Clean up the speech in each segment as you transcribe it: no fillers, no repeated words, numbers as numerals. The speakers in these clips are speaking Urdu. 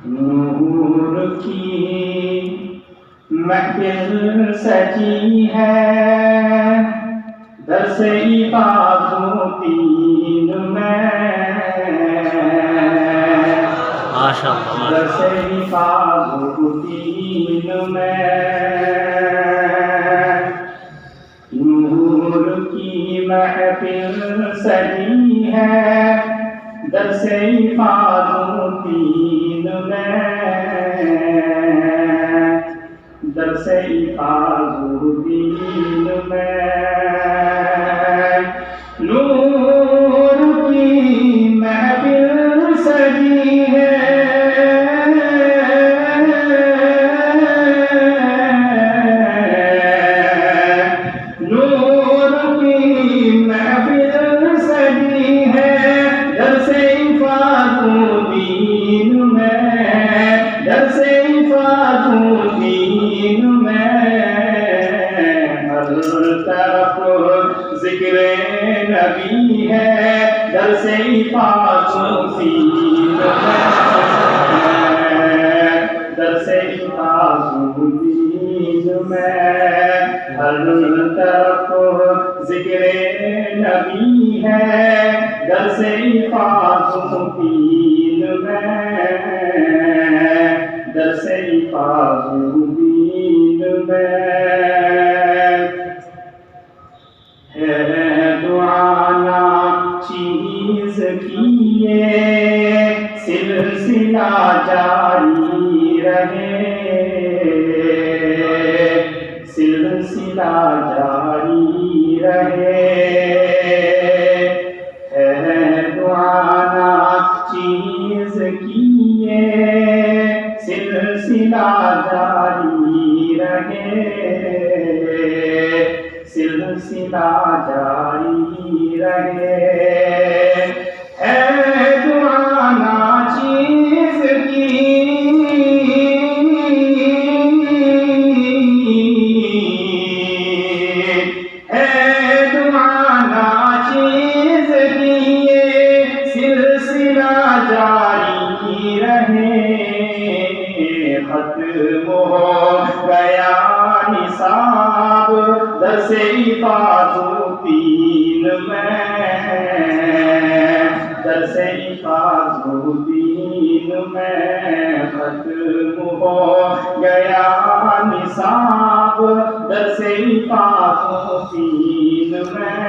نور کی محفل سجی ہے، درس عبادت دین میں، درس عبادت دین میں، نور کی محفل سجی ہے، درس عبادت دین میں، درس عبادت دین میں، نور کی محفل سجی ہے، نور کی محفل سجی ہے، درس عبادت دین میں، درس عبادت دین میں، ہر طرف ذکر نبی ہے، درس عبادت دین میں، درس عبادت دین میں، ہر طرف ذکر نبی ہے، درس عبادت دین میں، درس عبادت دین میں، ہے دعانا چیز کی یہ سلسلہ جاری رہے، سلسلہ جاری رہے، ہے دعانا چیز کی یہ سلسلہ جاری رہے، سلسلہ جاری رہے، ہے دعانا چیز کی جاری رہے، ختم ہو گیا نصاب درس عبادت دین میں، درس عبادت دین میں، ختم ہو گیا نصاب درس عبادت دین میں،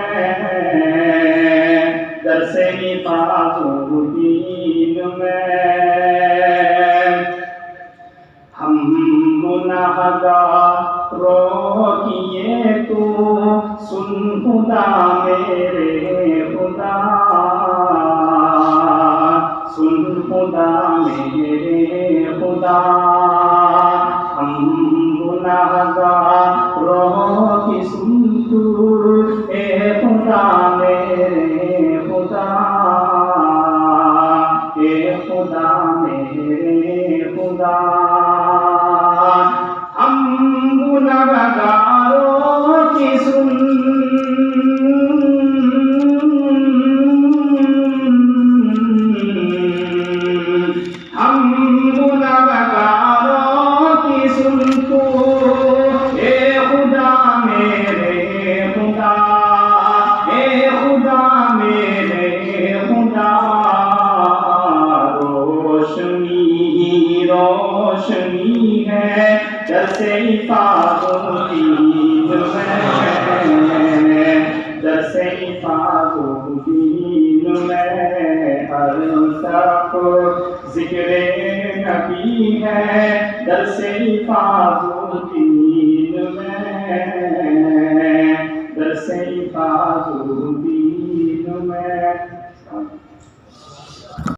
درس عبادت دین میں، ہم گنہگاروں کی یہ تو سن خدا میرے خدا، سن خدا میرے خدا، ہم گنہگاروں کی سن تو اے خدا میرے خدا، اے خدا میرے خدا، ہم گنہگاروں کی سن، ہم گنہگاروں کی سن تو اے خدا میرے خدا، اے خدا میرے خدا، روشنی روشنی ہے درس عبادت دین میں، درس عبادت دین میں، ہر طرف ذکر نبی ہے، درس عبادت دین میں، درس عبادت دین میں۔